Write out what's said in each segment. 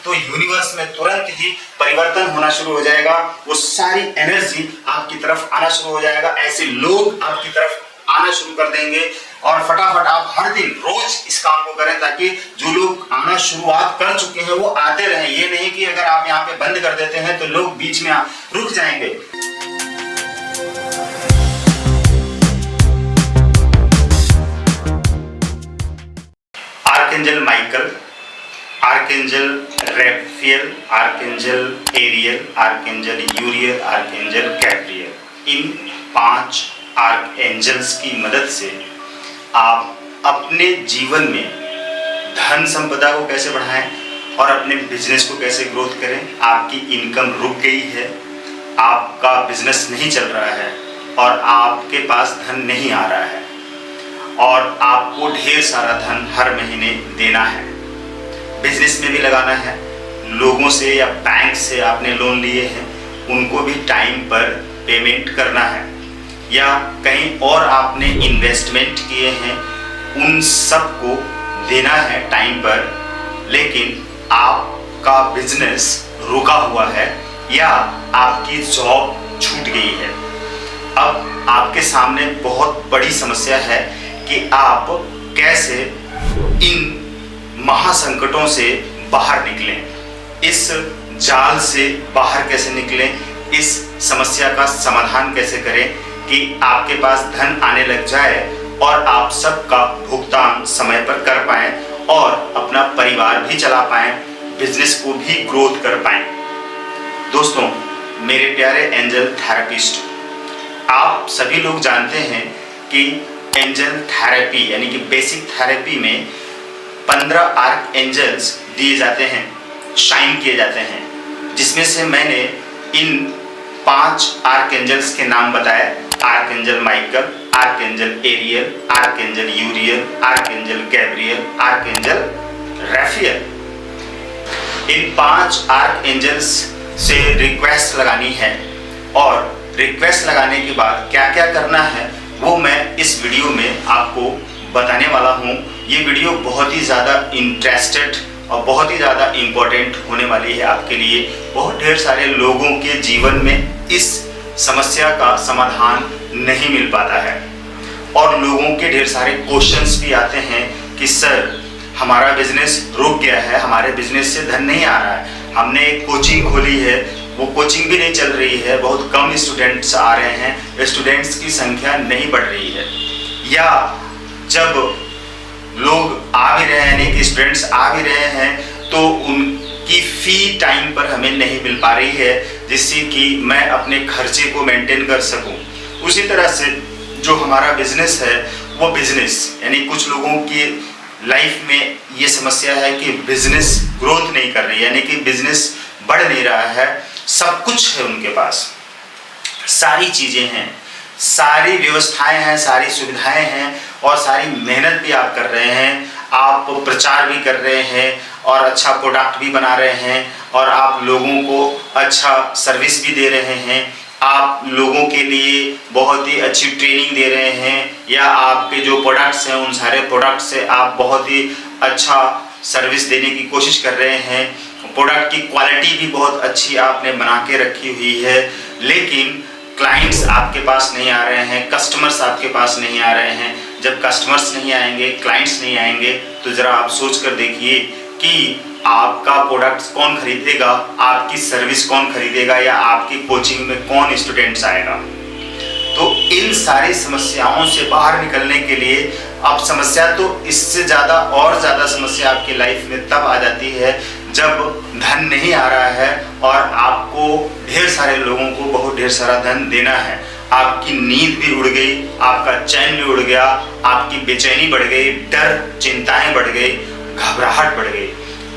तो यूनिवर्स में तुरंत ही परिवर्तन होना शुरू हो जाएगा। वो सारी एनर्जी आपकी तरफ आना शुरू हो जाएगा, ऐसे लोग आपकी तरफ आना शुरू कर देंगे। और फटाफट आप हर दिन रोज इस काम को करें ताकि जो लोग आना शुरुआत कर चुके हैं वो आते रहें। ये नहीं कि अगर आप यहाँ पे बंद कर देते हैं तो लोग बीच में रुक जाएंगे। Archangel Michael, archangel Raphael, archangel Ariel, archangel Uriel, archangel Gabriel, इन 5 आर्कएंजल्स की मदद से आप अपने जीवन में धन संपदा को कैसे बढ़ाएं और अपने बिजनेस को कैसे ग्रोथ करें। आपकी इनकम रुक गई है, आपका बिजनेस नहीं चल रहा है और आपके पास धन नहीं आ रहा है और आपको ढेर सारा धन हर महीने देना है, बिजनेस में भी लगाना है, लोगों से या बैंक से आपने लोन लिए हैं उनको भी टाइम पर पेमेंट करना है, या कहीं और आपने इन्वेस्टमेंट किए हैं उन सबको देना है टाइम पर, लेकिन आपका बिजनेस रुका हुआ है या आपकी जॉब छूट गई है। अब आपके सामने बहुत बड़ी समस्या है कि आप कैसे इन महासंकटों से बाहर निकलें, इस जाल से बाहर कैसे निकलें, इस समस्या का समाधान कैसे करें कि आपके पास धन आने लग जाए और आप सबका भुगतान समय पर कर पाएं और अपना परिवार भी चला पाएं, बिजनेस को भी ग्रोथ कर पाएं। दोस्तों, मेरे प्यारे एंजल थेरेपिस्ट, आप सभी लोग जानते हैं कि एंजल थेरेपी यानी कि बेसिक थेरेपी में 15 आर्क एंजल्स दिए जाते हैं, शाइन किए जाते हैं, जिसमें से मैंने इन 5 आर्क एंजल्स के नाम बताए। Archangel Michael, archangel Ariel, archangel Uriel, archangel Gabriel, archangel Raphael. इन 5 आर्कएंजल्स से रिक्वेस्ट लगानी है और रिक्वेस्ट लगाने के बाद क्या क्या करना है वो मैं इस वीडियो में आपको बताने वाला हूँ। ये वीडियो बहुत ही ज़्यादा इंटरेस्टेड और बहुत ही ज़्यादा इम्पोर्टेंट होने वाली है आपके लिए। बहुत ढेर सारे लोगों के जीवन में इस समस्या का समाधान नहीं मिल पाता है और लोगों के ढेर सारे क्वेश्चंस भी आते हैं कि सर हमारा बिजनेस रुक गया है, हमारे बिजनेस से धन नहीं आ रहा है, हमने एक कोचिंग खोली है वो कोचिंग भी नहीं चल रही है, बहुत कम स्टूडेंट्स आ रहे हैं, स्टूडेंट्स की संख्या नहीं बढ़ रही है, या जब लोग आ भी रहे हैं यानी कि स्टूडेंट्स आ भी रहे हैं तो उनकी फ़ी टाइम पर हमें नहीं मिल पा रही है जिससे कि मैं अपने खर्चे को मेंटेन कर सकूं। उसी तरह से जो हमारा बिजनेस है वो बिजनेस यानी कुछ लोगों की लाइफ में ये समस्या है कि बिजनेस ग्रोथ नहीं कर रही है, यानी कि बिजनेस बढ़ नहीं रहा है। सब कुछ है उनके पास, सारी चीज़ें हैं, सारी व्यवस्थाएं हैं, सारी सुविधाएं हैं और सारी मेहनत भी आप कर रहे हैं, आप प्रचार भी कर रहे हैं और अच्छा प्रोडक्ट भी बना रहे हैं और आप लोगों को अच्छा सर्विस भी दे रहे हैं, आप लोगों के लिए बहुत ही अच्छी ट्रेनिंग दे रहे हैं, या आपके जो प्रोडक्ट्स हैं उन सारे प्रोडक्ट से आप बहुत ही अच्छा सर्विस देने की कोशिश कर रहे हैं, प्रोडक्ट की क्वालिटी भी बहुत अच्छी आपने बना के रखी हुई है, लेकिन क्लाइंट्स आपके पास नहीं आ रहे हैं, कस्टमर्स आपके पास नहीं आ रहे हैं। जब कस्टमर्स नहीं आएंगे, क्लाइंट्स नहीं आएंगे तो ज़रा आप सोच कर देखिए कि आपका प्रोडक्ट कौन खरीदेगा, आपकी सर्विस कौन खरीदेगा, या आपकी कोचिंग में कौन स्टूडेंट्स आएगा। तो इन सारी समस्याओं से बाहर निकलने के लिए अब समस्या तो इससे ज़्यादा और ज़्यादा समस्या आपकी लाइफ में तब आ जाती है जब धन नहीं आ रहा है और आपको ढेर सारे लोगों को बहुत ढेर सारा धन देना है। आपकी नींद भी उड़ गई, आपका चैन भी उड़ गया, आपकी बेचैनी बढ़ गई, डर चिंताएं बढ़ गई, घबराहट बढ़ गई,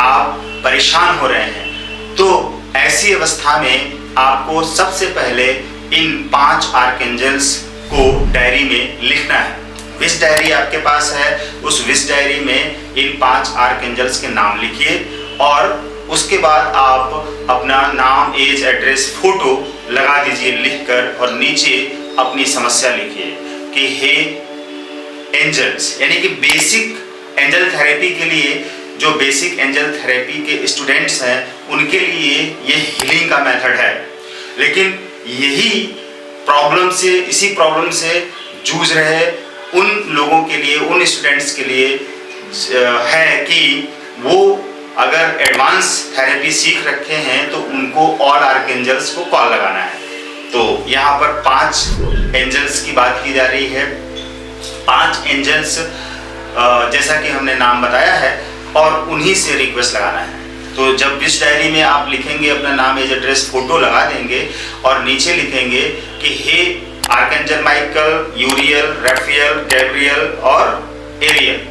आप परेशान हो रहे हैं। तो ऐसी अवस्था में आपको सबसे पहले इन 5 आर्कएंजल्स को डायरी में लिखना है। विश डायरी आपके पास है, उस विश डायरी में इन 5 आर्कएंजल्स के नाम लिखिए और उसके बाद आप अपना नाम, एज, एड्रेस, फोटो लगा दीजिए लिखकर और नीचे अपनी समस्या लिखिए कि हे एंजल्स, यानी कि बेसिक एंजल थेरेपी के लिए जो बेसिक एंजल थेरेपी के स्टूडेंट्स हैं उनके लिए ये हीलिंग का मेथड है। लेकिन इसी प्रॉब्लम से जूझ रहे उन लोगों के लिए, उन स्टूडेंट्स के लिए है कि वो अगर एडवांस थेरेपी सीख रखे हैं तो उनको ऑल आर्कएंजल्स को कॉल लगाना है। तो यहाँ पर 5 एंजल्स की बात की जा रही है। 5 एंजल्स जैसा कि हमने नाम बताया है और उन्हीं से रिक्वेस्ट लगाना है। तो जब विश डायरी में आप लिखेंगे अपना नाम, एज, एड्रेस, फोटो लगा देंगे और नीचे लिखेंगे कि हे आर्कएंजल माइकल, यूरियल, रफाएल, गैब्रियल और एरियल,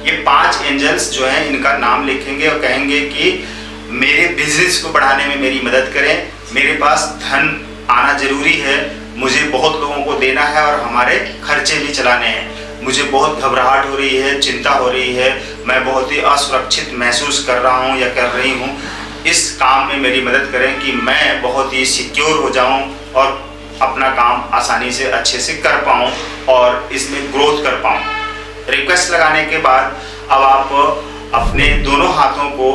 ये 5 एंजल्स जो हैं इनका नाम लिखेंगे और कहेंगे कि मेरे बिजनेस को बढ़ाने में मेरी मदद करें, मेरे पास धन आना जरूरी है, मुझे बहुत लोगों को देना है और हमारे खर्चे भी चलाने हैं, मुझे बहुत घबराहट हो रही है, चिंता हो रही है, मैं बहुत ही असुरक्षित महसूस कर रहा हूँ या कर रही हूँ, इस काम में मेरी मदद करें कि मैं बहुत ही सिक्योर हो जाऊँ और अपना काम आसानी से अच्छे से कर पाऊँ और इसमें ग्रोथ कर पाऊँ। रिक्वेस्ट लगाने के बाद अब आप अपने दोनों हाथों को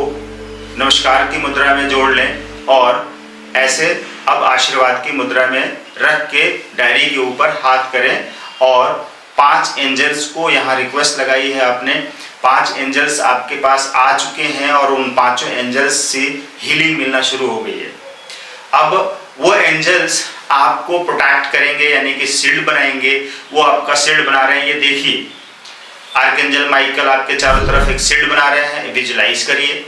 नमस्कार की मुद्रा में जोड़ लें और ऐसे अब आशीर्वाद की मुद्रा में रख के डायरी के ऊपर हाथ करें और 5 एंजल्स को यहाँ रिक्वेस्ट लगाई है आपने। 5 एंजल्स आपके पास आ चुके हैं और उन 5 एंजल्स से हीलिंग मिलना शुरू हो गई है। अब वो एंजल्स आपको प्रोटेक्ट करेंगे, यानी कि शील्ड बनाएंगे। वो आपका शील्ड बना रहे हैं, ये देखिए आर्कएंजल माइकल आपके चारों तरफ एक शील्ड बना रहे हैं, विजुलाइज करिए।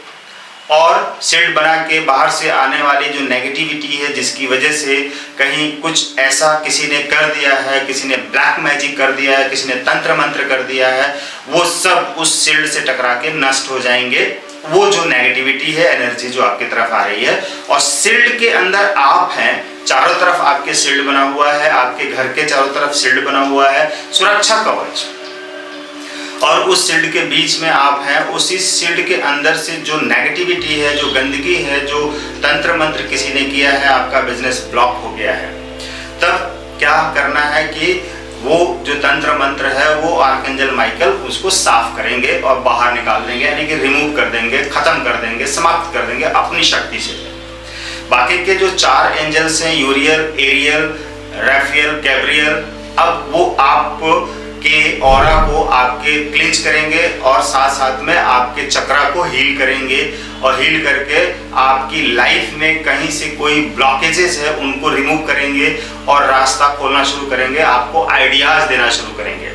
और शील्ड बना के बाहर से आने वाली जो नेगेटिविटी है, जिसकी वजह से कहीं कुछ ऐसा किसी ने कर दिया है, किसी ने ब्लैक मैजिक कर दिया है, किसी ने तंत्र मंत्र कर दिया है, वो सब उस शील्ड से टकरा के नष्ट हो जाएंगे। वो जो नेगेटिविटी है, एनर्जी जो आपकी तरफ आ रही है, और शील्ड के अंदर आप हैं, चारों तरफ आपके शील्ड बना हुआ है, आपके घर के चारों तरफ शील्ड बना हुआ है, सुरक्षा कवच, और उस शील्ड के बीच में आप हैं। उसी शील्ड के अंदर से जो नेगेटिविटी है, जो गंदगी है, जो तंत्र मंत्र किसी ने किया है, आपका बिजनेस ब्लॉक हो गया है, तब क्या करना है कि वो जो तंत्र मंत्र है वो आर्कएंजल माइकल उसको साफ करेंगे और बाहर निकाल देंगे, यानी कि रिमूव कर देंगे, खत्म कर देंगे, समाप्त कर देंगे अपनी शक्ति से। बाकी के जो 4 एंजल्स हैं, यूरियल, एरियल, रफाएल, गैब्रियल, अब वो आप के ऑरा को आपके क्लिंच करेंगे और साथ साथ में आपके चक्रा को हील करेंगे और हील करके आपकी लाइफ में कहीं से कोई ब्लॉकेजेस है उनको रिमूव करेंगे और रास्ता खोलना शुरू करेंगे, आपको आइडियाज देना शुरू करेंगे।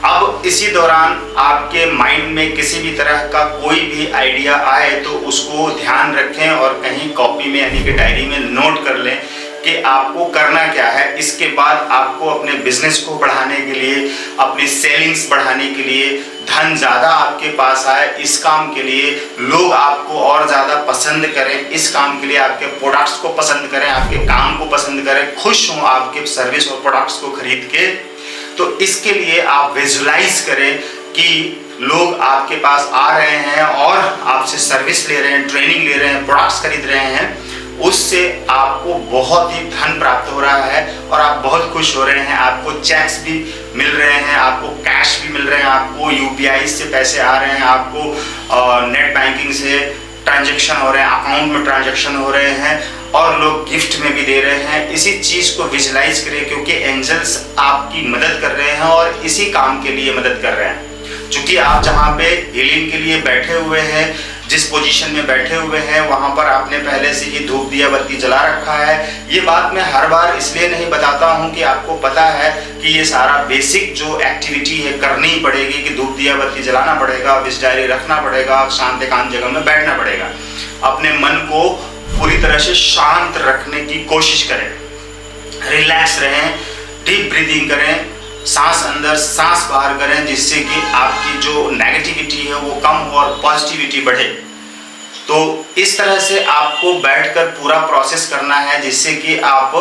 अब इसी दौरान आपके माइंड में किसी भी तरह का कोई भी आइडिया आए तो उसको ध्यान रखें और कहीं कॉपी में यानी कि डायरी में नोट कर लें कि आपको करना क्या है। इसके बाद आपको अपने बिजनेस को बढ़ाने के लिए, अपनी सेलिंग्स बढ़ाने के लिए, धन ज़्यादा आपके पास आए, इस काम के लिए लोग आपको और ज़्यादा पसंद करें, इस काम के लिए आपके प्रोडक्ट्स को पसंद करें, आपके काम को पसंद करें, खुश हों आपके सर्विस और प्रोडक्ट्स को खरीद के, तो इसके लिए आप विजुलाइज करें कि लोग आपके पास आ रहे हैं और आपसे सर्विस ले रहे हैं, ट्रेनिंग ले रहे हैं, प्रोडक्ट्स खरीद रहे हैं, उससे आपको बहुत ही धन प्राप्त हो रहा है और आप बहुत खुश हो रहे हैं। आपको चेक्स भी मिल रहे हैं, आपको कैश भी मिल रहे हैं, आपको यूपीआई से पैसे आ रहे हैं, आपको नेट बैंकिंग से ट्रांजैक्शन हो रहे हैं, अकाउंट में ट्रांजैक्शन हो रहे हैं और लोग गिफ्ट में भी दे रहे हैं। इसी चीज़ को विजुलाइज करें क्योंकि एंजल्स आपकी मदद कर रहे हैं और इसी काम के लिए मदद कर रहे हैं। क्योंकि आप जहाँ पे हीलिंग के लिए बैठे हुए हैं, जिस पोजीशन में बैठे हुए हैं, वहाँ पर आपने पहले से ही धूप दिया बत्ती जला रखा है। ये बात मैं हर बार इसलिए नहीं बताता हूँ कि आपको पता है कि ये सारा बेसिक जो एक्टिविटी है करनी ही पड़ेगी, कि धूप दिया बत्ती जलाना पड़ेगा, विश डायरी रखना पड़ेगा, शांत एकांत जगह में बैठना पड़ेगा। अपने मन को पूरी तरह से शांत रखने की कोशिश करें, रिलैक्स रहें, डीप ब्रीदिंग करें, सांस अंदर सांस बाहर करें, जिससे कि आपकी जो नेगेटिविटी है वो कम हो और पॉजिटिविटी बढ़े। तो इस तरह से आपको बैठकर पूरा प्रोसेस करना है जिससे कि आप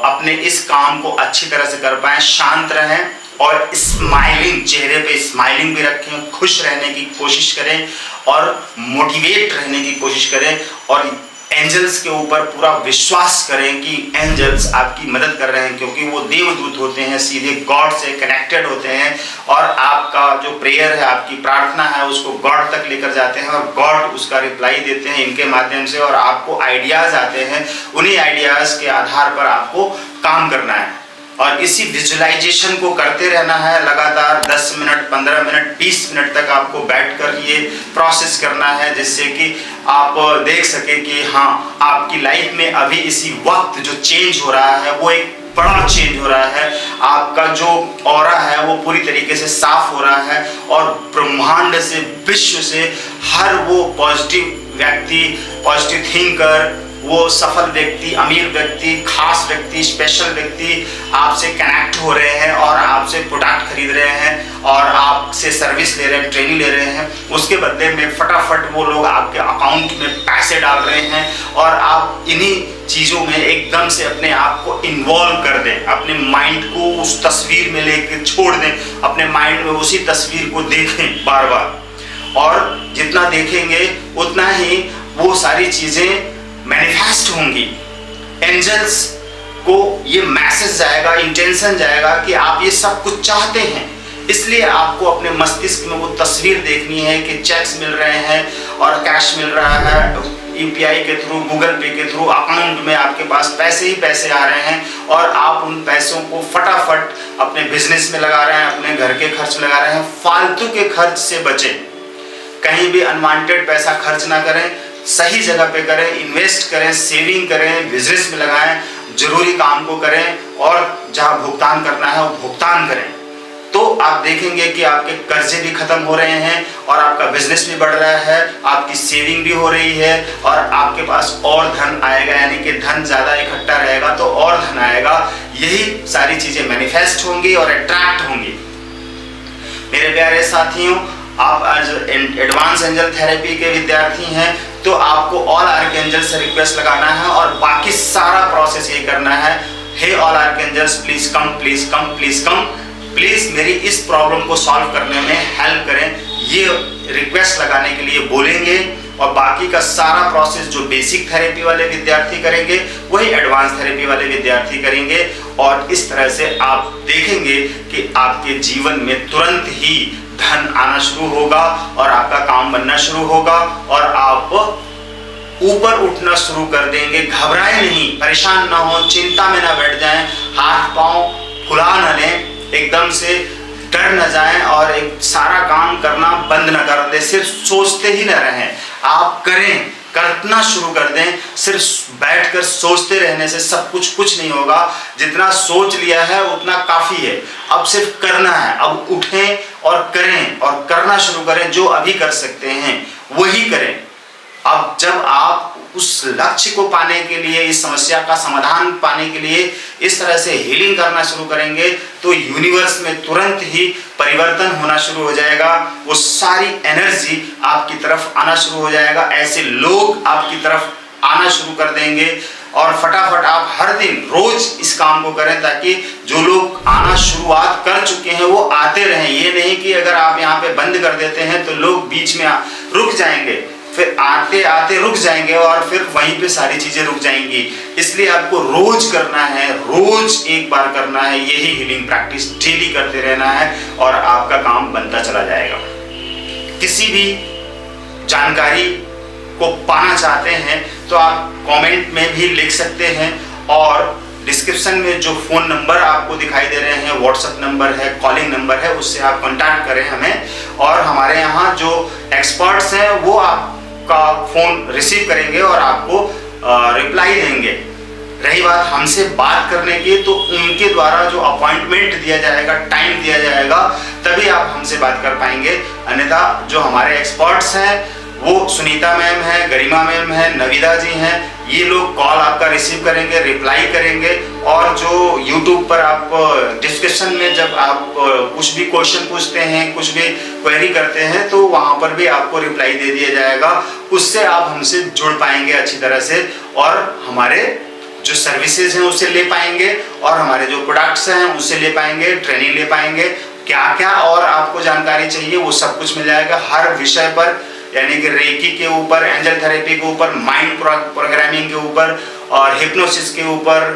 अपने इस काम को अच्छी तरह से कर पाएं, शांत रहें और स्माइलिंग, चेहरे पे स्माइलिंग भी रखें, खुश रहने की कोशिश करें और मोटिवेट रहने की कोशिश करें और एंजल्स के ऊपर पूरा विश्वास करें कि एंजल्स आपकी मदद कर रहे हैं, क्योंकि वो देवदूत होते हैं, सीधे गॉड से कनेक्टेड होते हैं और आपका जो प्रेयर है, आपकी प्रार्थना है, उसको गॉड तक लेकर जाते हैं और गॉड उसका रिप्लाई देते हैं इनके माध्यम से, और आपको आइडियाज आते हैं। उन्हीं आइडियाज के आधार पर आपको काम करना है और इसी विजुअलाइजेशन को करते रहना है लगातार। 10 मिनट, 15 मिनट, 20 मिनट तक आपको बैठकर ये प्रोसेस करना है, जिससे कि आप देख सके कि हाँ, आपकी लाइफ में अभी इसी वक्त जो चेंज हो रहा है वो एक बड़ा चेंज हो रहा है। आपका जो ऑरा है वो पूरी तरीके से साफ हो रहा है और ब्रह्मांड से, विश्व से हर वो पॉजिटिव व्यक्ति, पॉजिटिव थिंकर, वो सफल व्यक्ति, अमीर व्यक्ति, खास व्यक्ति, स्पेशल व्यक्ति आपसे कनेक्ट हो रहे हैं और आपसे प्रोडक्ट खरीद रहे हैं और आपसे सर्विस ले रहे हैं, ट्रेनिंग ले रहे हैं। उसके बदले में फटाफट वो लोग आपके अकाउंट में पैसे डाल रहे हैं और आप इन्हीं चीज़ों में एकदम से अपने आप को इन्वॉल्व कर दें, अपने माइंड को उस तस्वीर में लेके छोड़ दें, अपने माइंड में उसी तस्वीर को देखें बार बार, और जितना देखेंगे उतना ही वो सारी चीज़ें मैनिफेस्ट होंगी। एंजल्स को ये मैसेज जाएगा, इंटेंशन जाएगा कि आप ये सब कुछ चाहते हैं, इसलिए आपको अपने मस्तिष्क में वो तस्वीर देखनी है कि चेक्स मिल रहे हैं और कैश मिल रहा है, यूपीआई के थ्रू, गूगल पे के थ्रू अकाउंट में आपके पास पैसे ही पैसे आ रहे हैं और आप उन पैसों को फटाफट अपने बिजनेस में लगा रहे हैं, अपने घर के खर्च लगा रहे हैं। फालतू के खर्च से बचें, कहीं भी अनवांटेड पैसा खर्च ना करें, सही जगह पे करें, इन्वेस्ट करें, सेविंग करें, बिजनेस में लगाएं, जरूरी काम को करें और जहां भुगतान करना है वो भुगतान करें। तो आप देखेंगे कि आपके कर्जे भी खत्म हो रहे हैं और आपका बिजनेस भी बढ़ रहा है, आपकी सेविंग भी हो रही है और आपके पास और धन आएगा, यानी कि धन ज्यादा इकट्ठा रहेगा तो और धन आएगा। यही सारी चीजें मैनिफेस्ट होंगी और अट्रैक्ट होंगी। मेरे प्यारे साथियों, आप आज एडवांस एंजल थेरेपी के विद्यार्थी हैं तो आपको ऑल आर्कएंजल से रिक्वेस्ट लगाना है और बाकी सारा प्रोसेस ये करना है, hey all archangels please come, please come, please come, please मेरी इस प्रॉब्लम को सॉल्व करने में हेल्प करें, ये रिक्वेस्ट लगाने के लिए बोलेंगे। और बाकी का सारा प्रोसेस जो बेसिक थेरेपी वाले विद्यार्थी करेंगे वही एडवांस थेरेपी वाले विद्यार्थी करेंगे और इस तरह से आप देखेंगे कि आपके जीवन में तुरंत ही धन आना शुरू होगा और आपका काम बनना शुरू होगा और आप ऊपर उठना शुरू कर देंगे। घबराएं नहीं, परेशान ना हो, चिंता में ना बैठ जाएं, हाथ पांव फुला न लें, एकदम से डर न जाएं और एक सारा काम करना बंद न कर दें, सिर्फ सोचते ही न रहें। आप करें, करना शुरू कर दें। सिर्फ बैठकर सोचते रहने से सब कुछ नहीं होगा। जितना सोच लिया है उतना काफी है, अब सिर्फ करना है। अब उठें और करें और करना शुरू करें। जो अभी कर सकते हैं वही करें। अब जब आप उस लक्ष्य को पाने के लिए, इस समस्या का समाधान पाने के लिए इस तरह से हीलिंग करना शुरू करेंगे तो यूनिवर्स में तुरंत ही परिवर्तन होना शुरू हो जाएगा। वो सारी एनर्जी आपकी तरफ आना शुरू हो जाएगा, ऐसे लोग आपकी तरफ आना शुरू कर देंगे और फटाफट आप हर दिन रोज इस काम को करें ताकि जो लोग आना शुरुआत कर चुके हैं वो आते रहें। ये नहीं कि अगर आप यहाँ पे बंद कर देते हैं तो लोग बीच में रुक जाएंगे, फिर आते आते रुक जाएंगे और फिर वहीं पे सारी चीजें रुक जाएंगी। इसलिए आपको रोज करना है, रोज एक बार करना है, यही हीलिंग प्रैक्टिस डेली करते रहना है और आपका काम बनता चला जाएगा। किसी भी जानकारी को पाना चाहते हैं तो आप कमेंट में भी लिख सकते हैं और डिस्क्रिप्शन में जो फोन नंबर आपको दिखाई दे रहे हैं, व्हाट्सएप नंबर है, कॉलिंग नंबर है, उससे आप कांटेक्ट करें हमें और हमारे यहाँ जो एक्सपर्ट्स हैं वो आपका फोन रिसीव करेंगे और आपको रिप्लाई देंगे। रही बात हमसे बात करने की, तो उनके द्वारा जो अपॉइंटमेंट दिया जाएगा, टाइम दिया जाएगा, तभी आप हमसे बात कर पाएंगे। अन्यथा जो हमारे एक्सपर्ट्स हैं वो सुनीता मैम है, गरिमा मैम है, नविदा जी हैं, ये लोग कॉल आपका रिसीव करेंगे, रिप्लाई करेंगे और जो यूट्यूब पर आप डिस्कशन में जब आप कुछ भी क्वेश्चन पूछते हैं, कुछ भी क्वेरी करते हैं तो वहाँ पर भी आपको रिप्लाई दे दिया जाएगा। उससे आप हमसे जुड़ पाएंगे अच्छी तरह से और हमारे जो सर्विसेज हैं उससे ले पाएंगे और हमारे जो प्रोडक्ट्स हैं उससे ले पाएंगे, ट्रेनिंग ले पाएंगे। क्या क्या और आपको जानकारी चाहिए वो सब कुछ मिल जाएगा। हर विषय पर यानी कि रेकी के ऊपर, एंजल थेरेपी के ऊपर, माइंड प्रोग्रामिंग के ऊपर और हिप्नोसिस के ऊपर,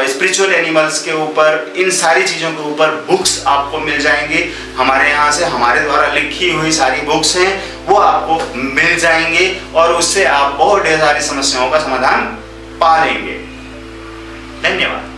स्पिरिचुअल एनिमल्स के ऊपर, इन सारी चीज़ों के ऊपर बुक्स आपको मिल जाएंगे हमारे यहाँ से। हमारे द्वारा लिखी हुई सारी बुक्स हैं वो आपको मिल जाएंगे और उससे आप बहुत ढेर सारी समस्याओं का समाधान पा लेंगे। धन्यवाद।